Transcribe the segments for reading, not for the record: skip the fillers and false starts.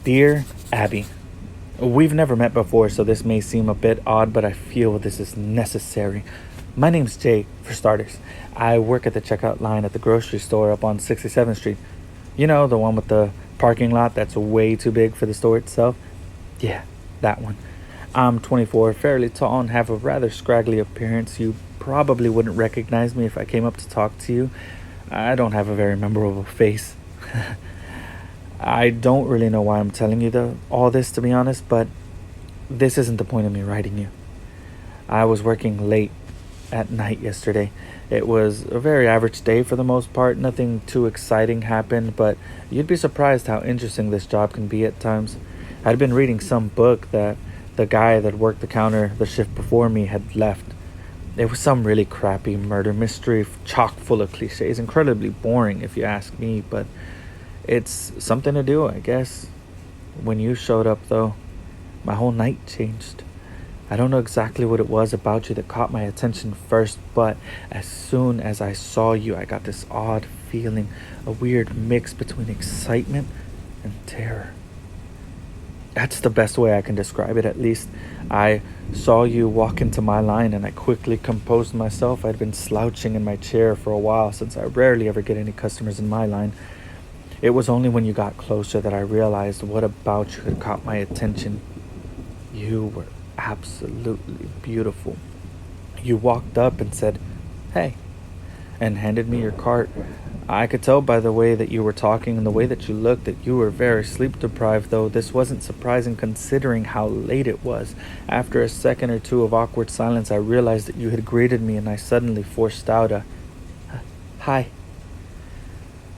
Dear Abby, we've never met before, so this may seem a bit odd, but I feel this is necessary. My name's Jay, for starters. I work at the checkout line at the grocery store up on 67th Street. You know, the one with the parking lot that's way too big for the store itself? Yeah, that one. I'm 24, fairly tall, and have a rather scraggly appearance. You probably wouldn't recognize me if I came up to talk to you. I don't have a very memorable face. I don't really know why I'm telling you all this, to be honest, but this isn't the point of me writing you. I was working late at night yesterday. It was a very average day for the most part. Nothing too exciting happened, but you'd be surprised how interesting this job can be at times. I'd been reading some book that the guy that worked the counter the shift before me had left. It was some really crappy murder mystery, chock full of cliches, incredibly boring if you ask me, but it's something to do, I guess. When you showed up, though, my whole night changed. I don't know exactly what it was about you that caught my attention first, but as soon as I saw you, I got this odd feeling, a weird mix between excitement and terror. That's the best way I can describe it, at least. I saw you walk into my line and I quickly composed myself. I'd been slouching in my chair for a while since I rarely ever get any customers in my line. It was only when you got closer that I realized what about you had caught my attention. You were absolutely beautiful. You walked up and said, "Hey," and handed me your cart. I could tell by the way that you were talking and the way that you looked that you were very sleep deprived, though this wasn't surprising considering how late it was. After a second or two of awkward silence, I realized that you had greeted me and I suddenly forced out a "Hi."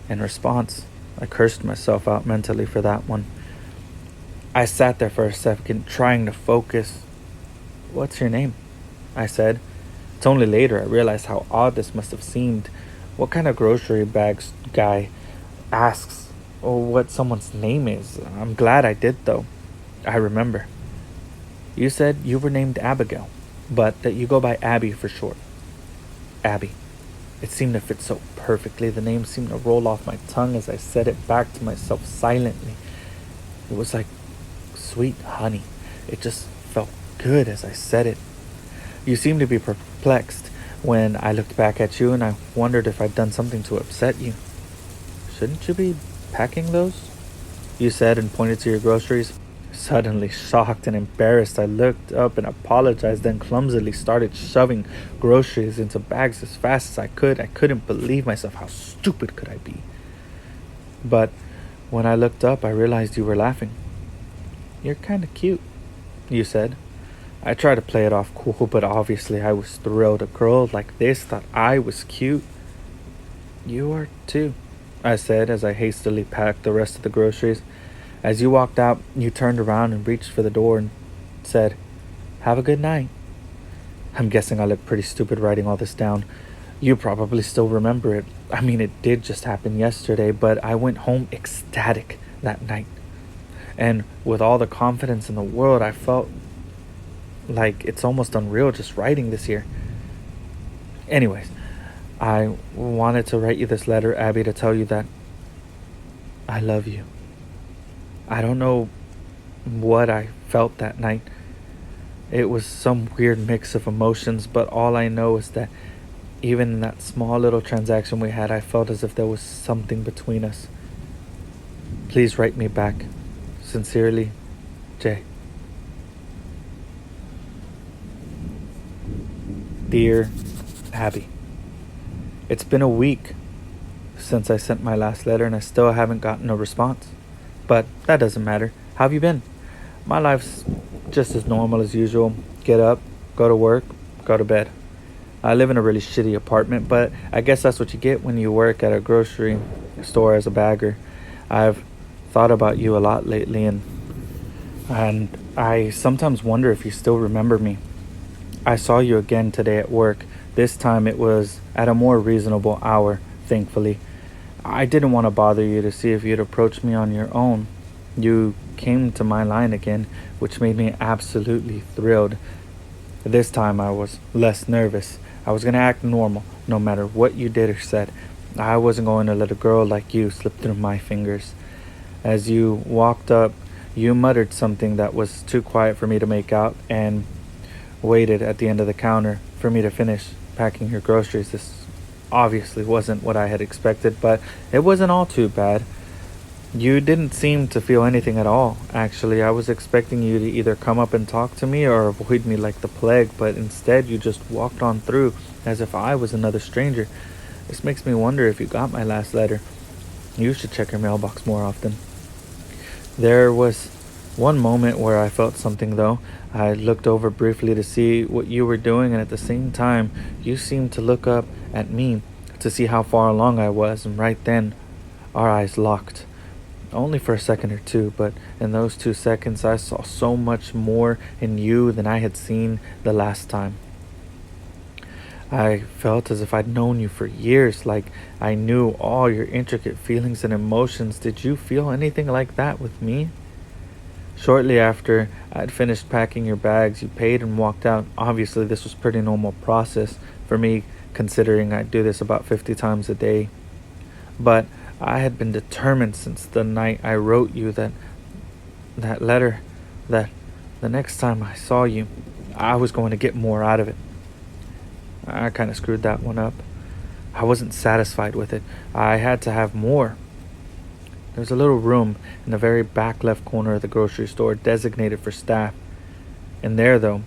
In response, I cursed myself out mentally for that one. I sat there for a second, trying to focus. "What's your name?" I said. It's only later I realized how odd this must have seemed. What kind of grocery bags guy asks what someone's name is? I'm glad I did, though. I remember. You said you were named Abigail, but that you go by Abby for short. Abby. It seemed to fit so perfectly. The name seemed to roll off my tongue as I said it back to myself silently. It was like sweet honey. It just felt good as I said it. You seemed to be perplexed when I looked back at you, and I wondered if I'd done something to upset you. "Shouldn't you be packing those?" you said, and pointed to your groceries. Suddenly shocked and embarrassed, I looked up and apologized, then clumsily started shoving groceries into bags as fast as I could. I couldn't believe myself. How stupid could I be? But when I looked up, I realized you were laughing. "You're kind of cute," you said. I tried to play it off cool, but obviously I was thrilled. A girl like this thought I was cute. "You are too," I said as I hastily packed the rest of the groceries. As you walked out, you turned around and reached for the door and said, "Have a good night." I'm guessing I look pretty stupid writing all this down. You probably still remember it. I mean, it did just happen yesterday, but I went home ecstatic that night. And with all the confidence in the world, I felt like it's almost unreal just writing this here. Anyways, I wanted to write you this letter, Abby, to tell you that I love you. I don't know what I felt that night. It was some weird mix of emotions, but all I know is that even in that small little transaction we had, I felt as if there was something between us. Please write me back. Sincerely, Jay. Dear Abby, it's been a week since I sent my last letter and I still haven't gotten a response. But that doesn't matter. How have you been? My life's just as normal as usual. Get up, go to work, go to bed. I live in a really shitty apartment, but I guess that's what you get when you work at a grocery store as a bagger. I've thought about you a lot lately, and I sometimes wonder if you still remember me. I saw you again today at work. This time it was at a more reasonable hour, thankfully. I didn't want to bother you to see if you'd approach me on your own. You came to my line again, which made me absolutely thrilled. This time I was less nervous. I was going to act normal, no matter what you did or said. I wasn't going to let a girl like you slip through my fingers. As you walked up, You muttered something that was too quiet for me to make out and waited at the end of the counter for me to finish packing your groceries. This obviously wasn't what I had expected, but it wasn't all too bad. You didn't seem to feel anything at all, actually. I was expecting you to either come up and talk to me or avoid me like the plague, but instead you just walked on through as if I was another stranger. This makes me wonder if you got my last letter. You should check your mailbox more often. There was one moment where I felt something, though. I looked over briefly to see what you were doing, and at the same time, you seemed to look up at me to see how far along I was, and right then, our eyes locked. Only for a second or two, but in those 2 seconds, I saw so much more in you than I had seen the last time. I felt as if I'd known you for years, like I knew all your intricate feelings and emotions. Did you feel anything like that with me? Shortly after I'd finished packing your bags, you paid and walked out. Obviously, this was pretty normal process for me, considering I do this about 50 times a day. But I had been determined since the night I wrote you that letter, that the next time I saw you, I was going to get more out of it. I kind of screwed that one up. I wasn't satisfied with it. I had to have more. There's a little room in the very back left corner of the grocery store designated for staff. In there, though,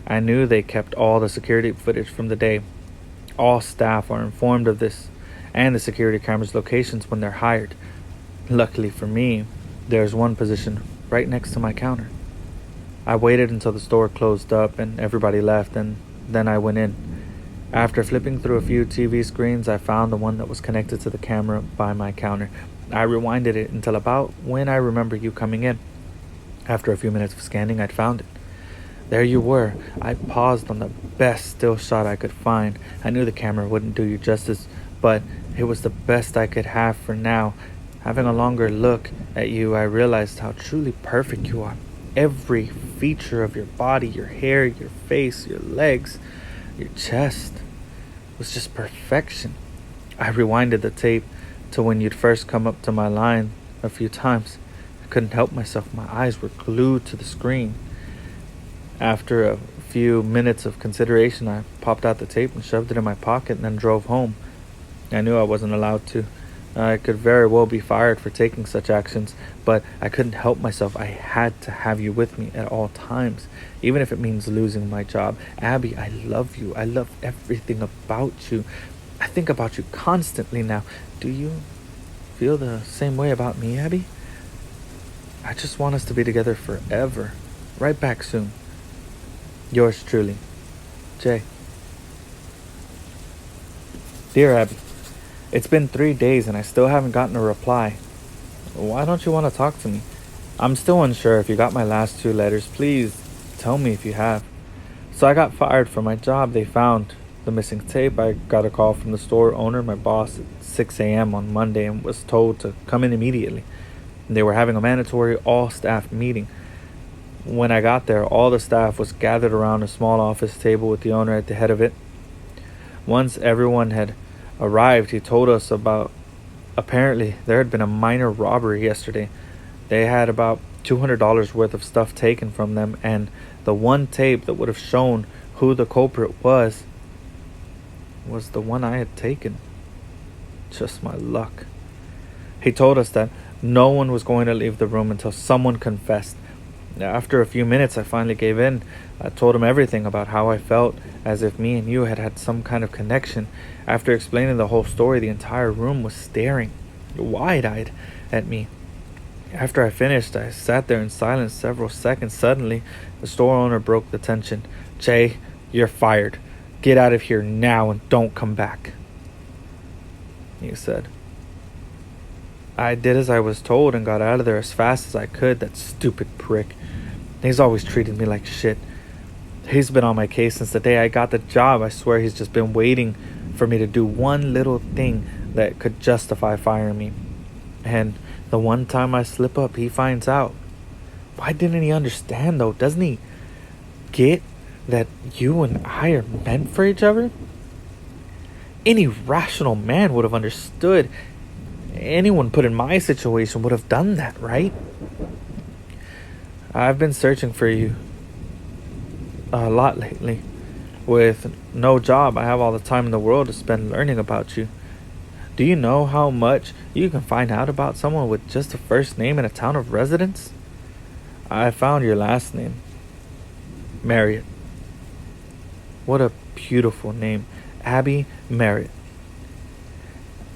I knew they kept all the security footage from the day. All staff are informed of this and the security cameras' locations when they're hired. Luckily for me, there's one position right next to my counter. I waited until the store closed up and everybody left, and then I went in. After flipping through a few TV screens, I found the one that was connected to the camera by my counter. I rewinded it until about when I remember you coming in. After a few minutes of scanning, I'd found it. There you were. I paused on the best still shot I could find. I knew the camera wouldn't do you justice, but it was the best I could have for now. Having a longer look at you, I realized how truly perfect you are. Every feature of your body, your hair, your face, your legs, your chest was just perfection. I rewinded the tape to when you'd first come up to my line a few times. I couldn't help myself. My eyes were glued to the screen. After a few minutes of consideration, I popped out the tape and shoved it in my pocket and then drove home. I knew I wasn't allowed to. I could very well be fired for taking such actions, but I couldn't help myself. I had to have you with me at all times, even if it means losing my job. Abby, I love you. I love everything about you. I think about you constantly now. Do you feel the same way about me, Abby? I just want us to be together forever. Right back soon. Yours truly, Jay. Dear Abby, it's been 3 days and I still haven't gotten a reply. Why don't you want to talk to me? I'm still unsure if you got my last 2 letters. Please tell me if you have. So I got fired from my job. They found the missing tape. I got a call from the store owner, my boss, at 6 a.m. on Monday and was told to come in immediately. They were having a mandatory all-staff meeting. When I got there, all the staff was gathered around a small office table with the owner at the head of it. Once everyone had arrived, he told us about apparently there had been a minor robbery yesterday. They had about $200 worth of stuff taken from them, and the one tape that would have shown who the culprit was the one I had taken. Just my luck. He told us that no one was going to leave the room until someone confessed. After a few minutes, I finally gave in. I told him everything about how I felt, as if me and you had had some kind of connection. After explaining the whole story, the entire room was staring, wide-eyed, at me. After I finished, I sat there in silence several seconds. Suddenly, the store owner broke the tension. Jay, you're fired. Get out of here now and don't come back, he said. I did as I was told and got out of there as fast as I could. That stupid prick. He's always treated me like shit. He's been on my case since the day I got the job. I swear he's just been waiting for me to do one little thing that could justify firing me. And the one time I slip up, he finds out. Why didn't he understand, though? Doesn't he get that you and I are meant for each other? Any rational man would have understood. Anyone put in my situation would have done that, right? I've been searching for you a lot lately. With no job, I have all the time in the world to spend learning about you. Do you know how much you can find out about someone with just a first name in a town of residence? I found your last name, Marriott. What a beautiful name, Abby Merritt.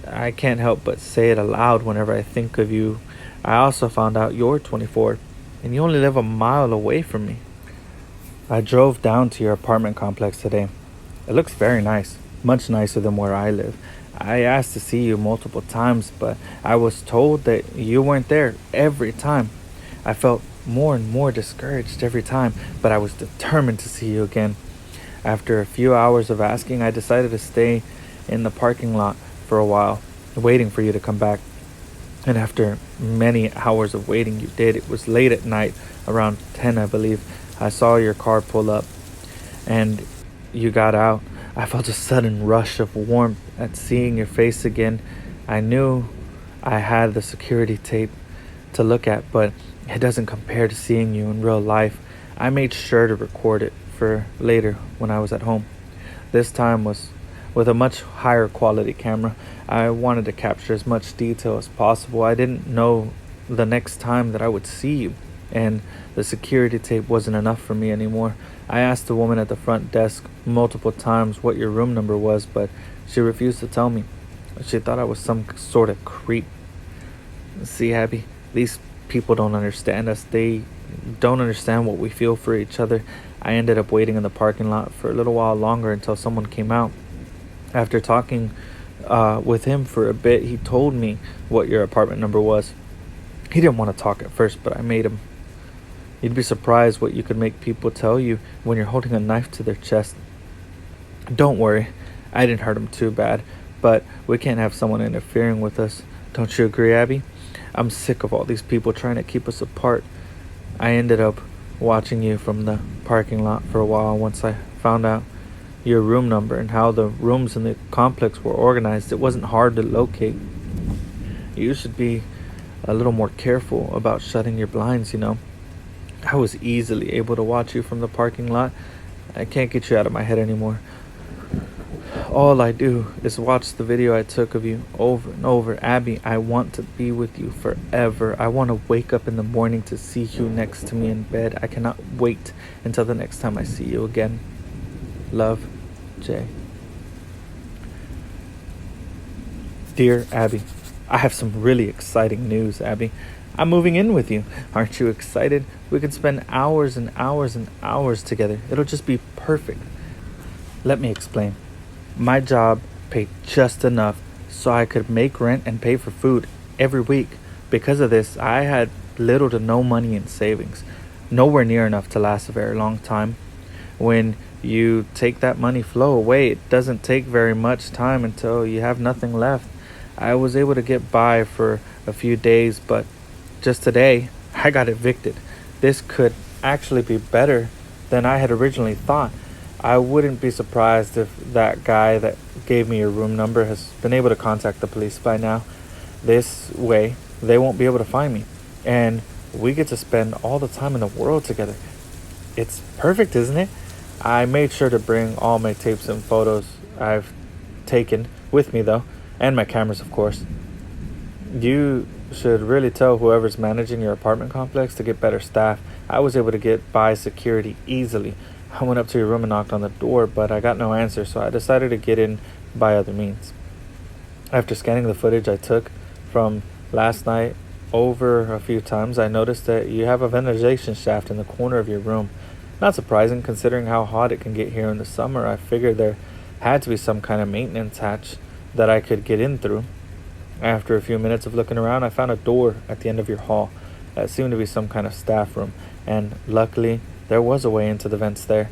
I can't help but say it aloud whenever I think of you. I also found out you're 24, and you only live a mile away from me. I drove down to your apartment complex today. It looks very nice, much nicer than where I live. I asked to see you multiple times, but I was told that you weren't there every time. I felt more and more discouraged every time, but I was determined to see you again. After a few hours of asking, I decided to stay in the parking lot for a while, waiting for you to come back. And after many hours of waiting, you did. It was late at night, around 10, I believe. I saw your car pull up, and you got out. I felt a sudden rush of warmth at seeing your face again. I knew I had the security tape to look at, but it doesn't compare to seeing you in real life. I made sure to record it for later when I was at home. This time was with a much higher quality camera. I wanted to capture as much detail as possible. I didn't know the next time that I would see you, and the security tape wasn't enough for me anymore. I asked the woman at the front desk multiple times what your room number was, but she refused to tell me. She thought I was some sort of creep. See, Abby, these people don't understand us. They don't understand what we feel for each other. I ended up waiting in the parking lot for a little while longer until someone came out. After talking with him for a bit, he told me what your apartment number was. He didn't want to talk at first, but I made him. You'd be surprised what you could make people tell you when you're holding a knife to their chest. Don't worry, I didn't hurt him too bad, but we can't have someone interfering with us. Don't you agree, Abby? I'm sick of all these people trying to keep us apart. I ended up watching you from the parking lot for a while once I found out your room number and how the rooms in the complex were organized. It wasn't hard to locate. You should be a little more careful about shutting your blinds, you know. I was easily able to watch you from the parking lot. I can't get you out of my head anymore. All I do is watch the video I took of you over and over. Abby, I want to be with you forever. I want to wake up in the morning to see you next to me in bed. I cannot wait until the next time I see you again. Love, Jay. Dear Abby, I have some really exciting news, Abby. I'm moving in with you. Aren't you excited? We could spend hours and hours and hours together. It'll just be perfect. Let me explain. My job paid just enough so I could make rent and pay for food every week. Because of this, I had little to no money in savings. Nowhere near enough to last a very long time. When you take that money flow away, it doesn't take very much time until you have nothing left. I was able to get by for a few days, but just today, I got evicted. This could actually be better than I had originally thought. I wouldn't be surprised if that guy that gave me your room number has been able to contact the police by now. This way, they won't be able to find me. And we get to spend all the time in the world together. It's perfect, isn't it? I made sure to bring all my tapes and photos I've taken with me, though, and my cameras, of course. You should really tell whoever's managing your apartment complex to get better staff. I was able to get by security easily. I went up to your room and knocked on the door, but I got no answer, so I decided to get in by other means. After scanning the footage I took from last night over a few times, I noticed that you have a ventilation shaft in the corner of your room. Not surprising, considering how hot it can get here in the summer. I figured there had to be some kind of maintenance hatch that I could get in through. After a few minutes of looking around, I found a door at the end of your hall that seemed to be some kind of staff room, and luckily, there was a way into the vents there.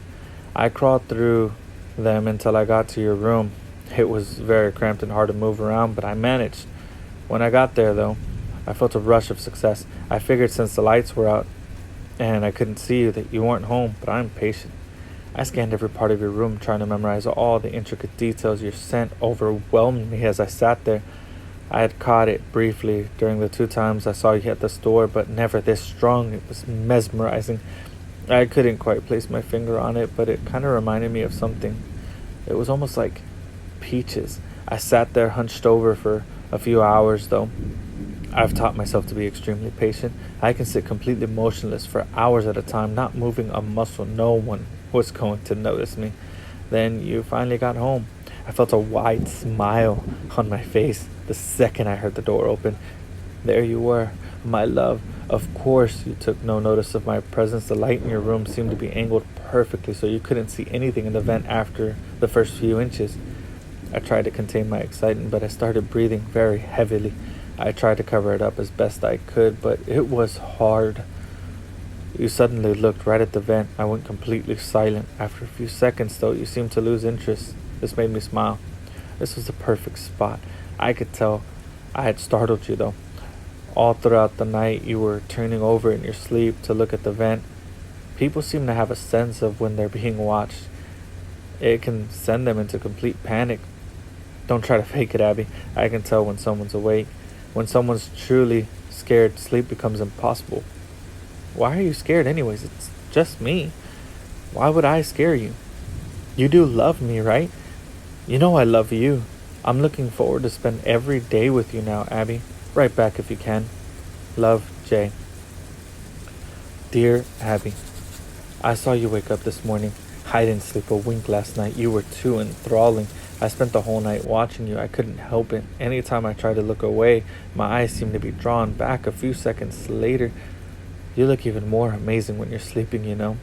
I crawled through them until I got to your room. It was very cramped and hard to move around, but I managed. When I got there, though, I felt a rush of success. I figured since the lights were out and I couldn't see you that you weren't home, but I'm patient. I scanned every part of your room, trying to memorize all the intricate details. Your scent overwhelmed me as I sat there. I had caught it briefly during the 2 times I saw you at the store, but never this strong. It was mesmerizing. I couldn't quite place my finger on it, but it kind of reminded me of something. It was almost like peaches. I sat there hunched over for a few hours, though. I've taught myself to be extremely patient. I can sit completely motionless for hours at a time, not moving a muscle. No one was going to notice me. Then you finally got home. I felt a wide smile on my face the second I heard the door open. There you were, my love. Of course, you took no notice of my presence. The light in your room seemed to be angled perfectly so you couldn't see anything in the vent after the first few inches. I tried to contain my excitement, but I started breathing very heavily. I tried to cover it up as best I could, but it was hard. You suddenly looked right at the vent. I went completely silent. After a few seconds, though, you seemed to lose interest. This made me smile. This was the perfect spot. I could tell I had startled you, though. All throughout the night, you were turning over in your sleep to look at the vent. People seem to have a sense of when they're being watched. It can send them into complete panic. Don't try to fake it, Abby. I can tell when someone's awake. When someone's truly scared, sleep becomes impossible. Why are you scared anyways? It's just me. Why would I scare you? You do love me, right? You know I love you. I'm looking forward to spend every day with you now, Abby. Right back if you can. Love, Jay. Dear Abby, I saw you wake up this morning. I didn't sleep a wink last night. You were too enthralling. I spent the whole night watching you. I couldn't help it. Anytime I tried to look away, my eyes seemed to be drawn back. A few seconds later, you look even more amazing when you're sleeping, you know.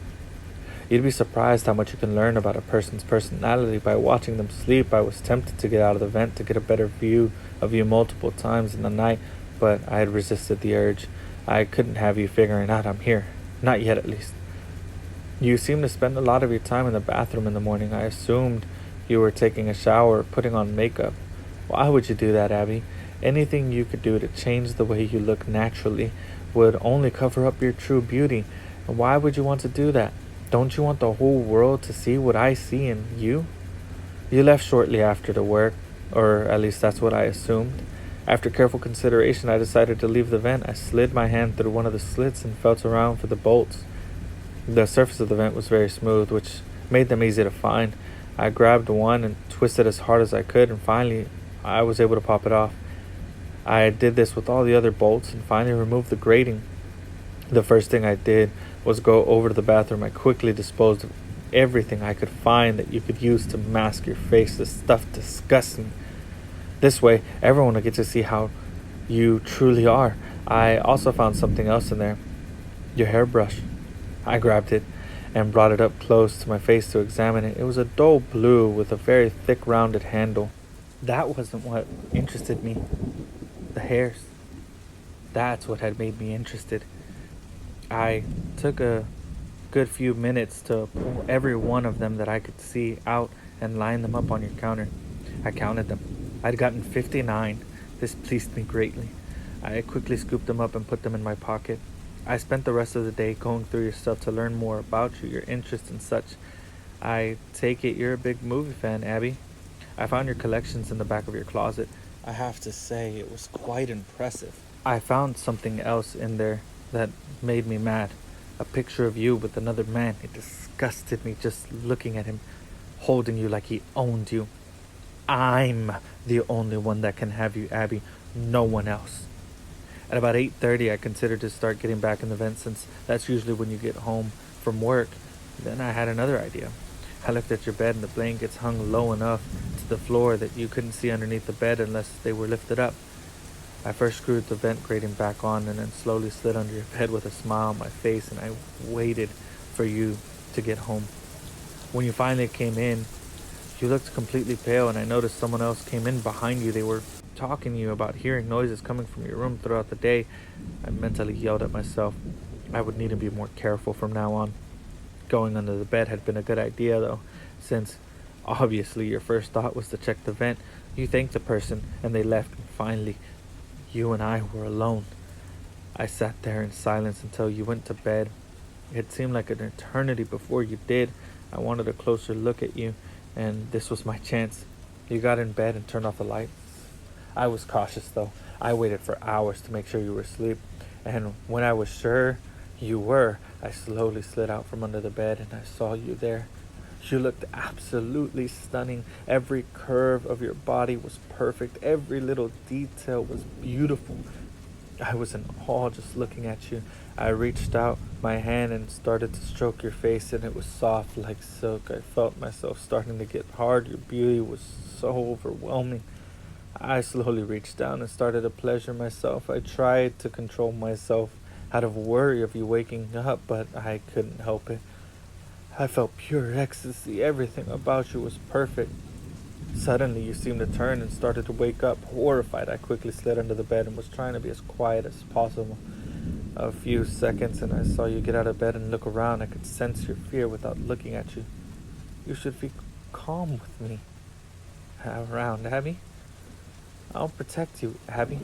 You'd be surprised how much you can learn about a person's personality by watching them sleep. I was tempted to get out of the vent to get a better view of you multiple times in the night, but I had resisted the urge. I couldn't have you figuring out I'm here. Not yet, at least. You seem to spend a lot of your time in the bathroom in the morning. I assumed you were taking a shower or putting on makeup. Why would you do that, Abby? Anything you could do to change the way you look naturally would only cover up your true beauty. And why would you want to do that? Don't you want the whole world to see what I see in you? You left shortly after the work, or at least that's what I assumed. After careful consideration, I decided to leave the vent. I slid my hand through one of the slits and felt around for the bolts. The surface of the vent was very smooth, which made them easy to find. I grabbed one and twisted as hard as I could, and finally I was able to pop it off. I did this with all the other bolts and finally removed the grating. The first thing I did was go over to the bathroom. I quickly disposed of everything I could find that you could use to mask your face. This stuff disgusts me. This way, everyone will get to see how you truly are. I also found something else in there. Your hairbrush. I grabbed it and brought it up close to my face to examine it. It was a dull blue with a very thick rounded handle. That wasn't what interested me. The hairs. That's what had made me interested. I took a good few minutes to pull every one of them that I could see out and line them up on your counter. I counted them. I'd gotten 59. This pleased me greatly. I quickly scooped them up and put them in my pocket. I spent the rest of the day going through your stuff to learn more about you, your interests and such. I take it you're a big movie fan, Abby. I found your collections in the back of your closet. I have to say, it was quite impressive. I found something else in there that made me mad. A picture of you with another man. It disgusted me just looking at him, holding you like he owned you. I'm the only one that can have you, Abby. No one else. At about 8:30, I considered to start getting back in the vent since that's usually when you get home from work. Then I had another idea. I looked at your bed and the blankets hung low enough to the floor that you couldn't see underneath the bed unless they were lifted up. I first screwed the vent grating back on and then slowly slid under your bed with a smile on my face, and I waited for you to get home. When you finally came in, you looked completely pale, and I noticed someone else came in behind you. They were talking to you about hearing noises coming from your room throughout the day. I mentally yelled at myself. I would need to be more careful from now on. Going under the bed had been a good idea, though, since obviously your first thought was to check the vent. You thanked the person, and they left, and finally, you and I were alone. I sat there in silence until you went to bed. It seemed like an eternity before you did. I wanted a closer look at you, and this was my chance. You got in bed and turned off the light. I was cautious, though. I waited for hours to make sure you were asleep. And when I was sure you were, I slowly slid out from under the bed and I saw you there. You looked absolutely stunning. Every curve of your body was perfect. Every little detail was beautiful. I was in awe just looking at you. I reached out my hand and started to stroke your face, and it was soft like silk. I felt myself starting to get hard. Your beauty was so overwhelming. I slowly reached down and started to pleasure myself. I tried to control myself out of worry of you waking up, but I couldn't help it. I felt pure ecstasy. Everything about you was perfect. Suddenly, you seemed to turn and started to wake up. Horrified, I quickly slid under the bed and was trying to be as quiet as possible. A few seconds, and I saw you get out of bed and look around. I could sense your fear without looking at you. You should be calm with me. Around, Abby. I'll protect you, Abby.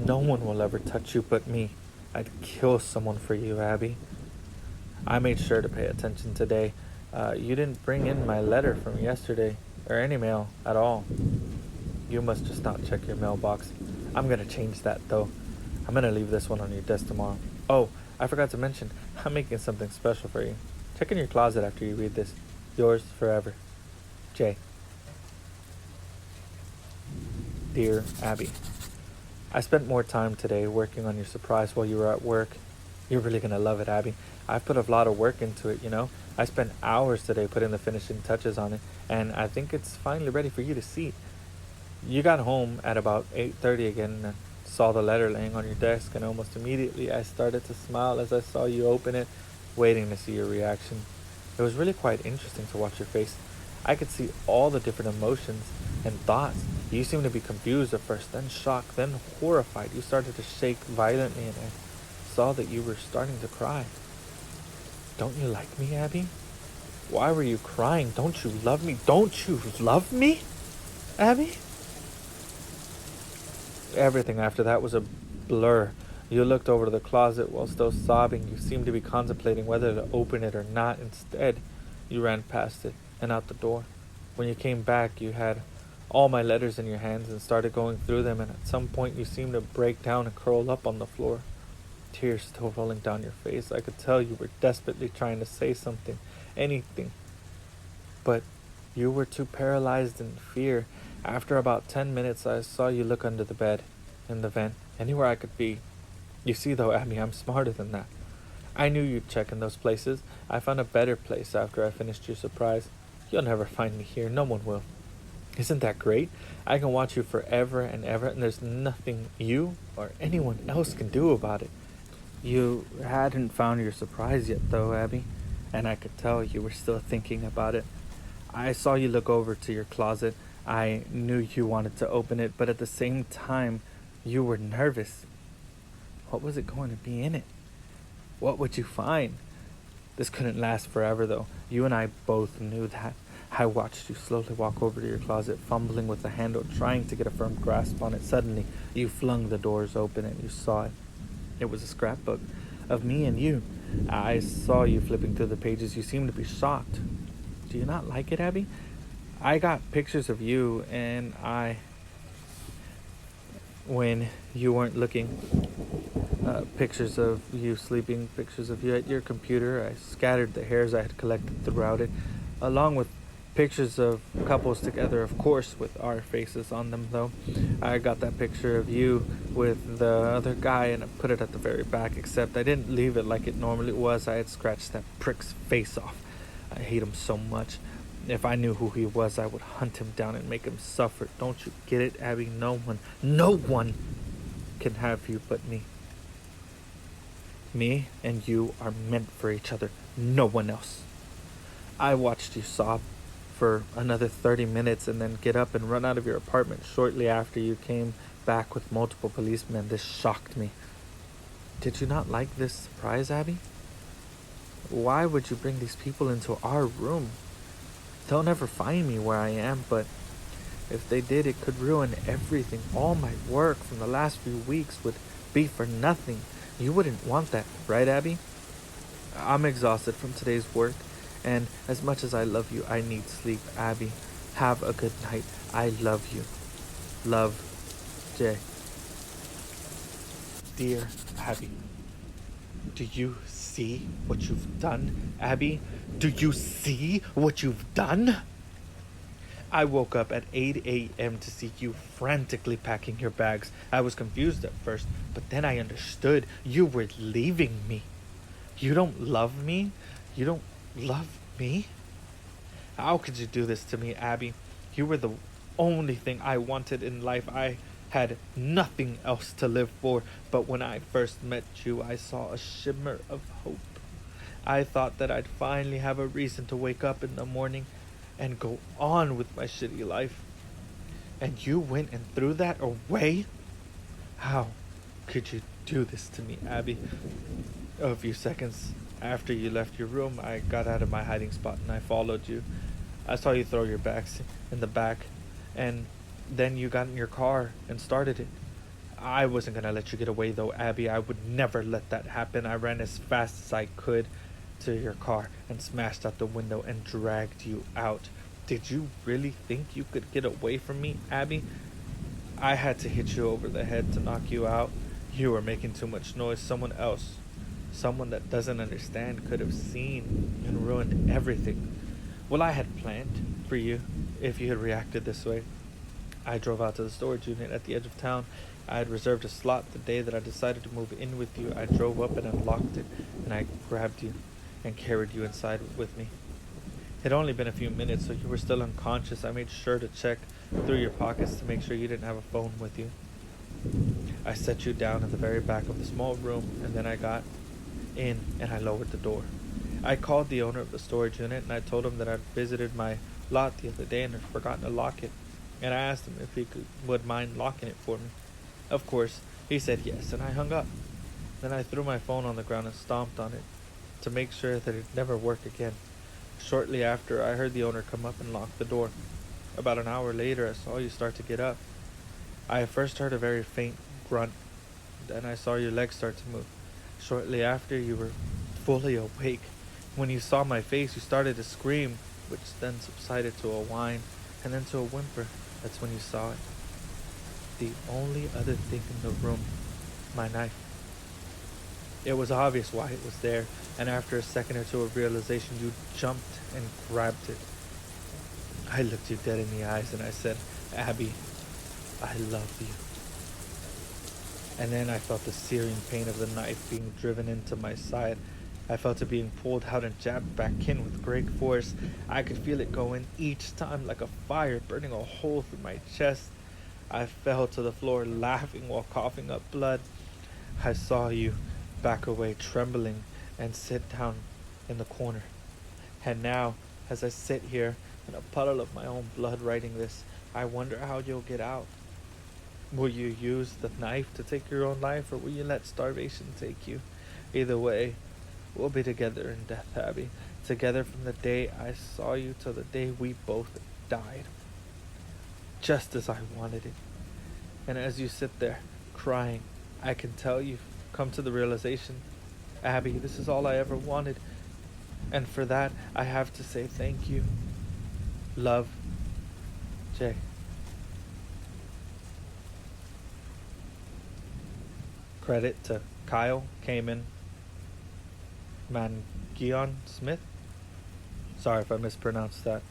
No one will ever touch you but me. I'd kill someone for you, Abby. I made sure to pay attention today. You didn't bring in my letter from yesterday, or any mail at all. You must just not check your mailbox. I'm gonna change that, though. I'm gonna leave this one on your desk tomorrow. Oh, I forgot to mention, I'm making something special for you. Check in your closet after you read this. Yours forever, Jay. Dear Abby, I spent more time today working on your surprise while you were at work. You're really gonna love it, Abby. I've put a lot of work into it, you know. I spent hours today putting the finishing touches on it, and I think it's finally ready for you to see. You got home at about 8:30 again and saw the letter laying on your desk, and almost immediately I started to smile as I saw you open it, waiting to see your reaction. It was really quite interesting to watch your face. I could see all the different emotions and thoughts. You seemed to be confused at first, then shocked, then horrified. You started to shake violently, and I saw that you were starting to cry. Don't you like me, Abby? Why were you crying? Don't you love me? Don't you love me, Abby? Everything after that was a blur. You looked over to the closet while still sobbing. You seemed to be contemplating whether to open it or not. Instead, you ran past it and out the door. When you came back, you had all my letters in your hands and started going through them, and at some point you seemed to break down and curl up on the floor. Tears still rolling down your face. I could tell you were desperately trying to say something, anything. But you were too paralyzed in fear. After about 10 minutes, I saw you look under the bed, in the vent, anywhere I could be. You see, though, Abby, I'm smarter than that. I knew you'd check in those places. I found a better place after I finished your surprise. You'll never find me here. No one will. Isn't that great? I can watch you forever and ever, and there's nothing you or anyone else can do about it. You hadn't found your surprise yet, though, Abby, and I could tell you were still thinking about it. I saw you look over to your closet. I knew you wanted to open it, but at the same time, you were nervous. What was it going to be in it? What would you find? This couldn't last forever, though. You and I both knew that. I watched you slowly walk over to your closet, fumbling with the handle, trying to get a firm grasp on it. Suddenly, you flung the doors open and you saw it. It was a scrapbook of me and you. I saw you flipping through the pages. You seemed to be shocked. Do you not like it, Abby? I got pictures of you and I, when you weren't looking, pictures of you sleeping, pictures of you at your computer. I scattered the hairs I had collected throughout it, along with pictures of couples together, of course, with our faces on them, though. I got that picture of you with the other guy and I put it at the very back, except I didn't leave it like it normally was. I had scratched that prick's face off. I hate him so much. If I knew who he was, I would hunt him down and make him suffer. Don't you get it, Abby? No one can have you but me. Me and you are meant for each other. No one else. I watched you sob for another 30 minutes and then get up and run out of your apartment shortly after you came back with multiple policemen. This shocked me. Did you not like this surprise, Abby? Why would you bring these people into our room? They'll never find me where I am, but if they did, it could ruin everything. All my work from the last few weeks would be for nothing. You wouldn't want that, right, Abby? I'm exhausted from today's work, and as much as I love you, I need sleep. Abby, have a good night. I love you. Love, Jay. Dear Abby, do you see what you've done, Abby? Do you see what you've done? I woke up at 8 a.m. to see you frantically packing your bags. I was confused at first, but then I understood you were leaving me. You don't love me? You don't love me? How could you do this to me, Abby? You were the only thing I wanted in life. I had nothing else to live for, but when I first met you, I saw a shimmer of hope. I thought that I'd finally have a reason to wake up in the morning and go on with my shitty life. And you went and threw that away? How could you do this to me, Abby? A few seconds after you left your room, I got out of my hiding spot and I followed you. I saw you throw your bags in the back, and then you got in your car and started it. I wasn't gonna let you get away though, Abby. I would never let that happen. I ran as fast as I could to your car and smashed out the window and dragged you out. Did you really think you could get away from me, Abby? I had to hit you over the head to knock you out. You were making too much noise. Someone else, someone that doesn't understand, could have seen and ruined everything. Well, I had planned for you if you had reacted this way. I drove out to the storage unit at the edge of town. I had reserved a slot the day that I decided to move in with you. I drove up and unlocked it, and I grabbed you and carried you inside with me. It had only been a few minutes, so you were still unconscious. I made sure to check through your pockets to make sure you didn't have a phone with you. I set you down at the very back of the small room, and then I got in and I lowered the door. I called the owner of the storage unit and I told him that I'd visited my lot the other day and had forgotten to lock it. And I asked him if he would mind locking it for me. Of course, he said yes, and I hung up. Then I threw my phone on the ground and stomped on it to make sure that it'd never work again. Shortly after, I heard the owner come up and lock the door. About an hour later, I saw you start to get up. I first heard a very faint grunt. Then I saw your legs start to move. Shortly after, you were fully awake. When you saw my face, you started to scream, which then subsided to a whine, and then to a whimper. That's when you saw it. The only other thing in the room, my knife. It was obvious why it was there, and after a second or two of realization, you jumped and grabbed it. I looked you dead in the eyes and I said, Abby, I love you. And then I felt the searing pain of the knife being driven into my side. I felt it being pulled out and jabbed back in with great force. I could feel it go in each time like a fire, burning a hole through my chest. I fell to the floor laughing while coughing up blood. I saw you back away trembling and sit down in the corner. And now, as I sit here in a puddle of my own blood writing this, I wonder how you'll get out. Will you use the knife to take your own life, or will you let starvation take you? Either way, we'll be together in death, Abby. Together from the day I saw you till the day we both died. Just as I wanted it. And as you sit there, crying, I can tell you've come to the realization, Abby, this is all I ever wanted. And for that, I have to say thank you. Love, Jay. Credit to Kyle KMAN Mangion Smith. Sorry if I mispronounced that.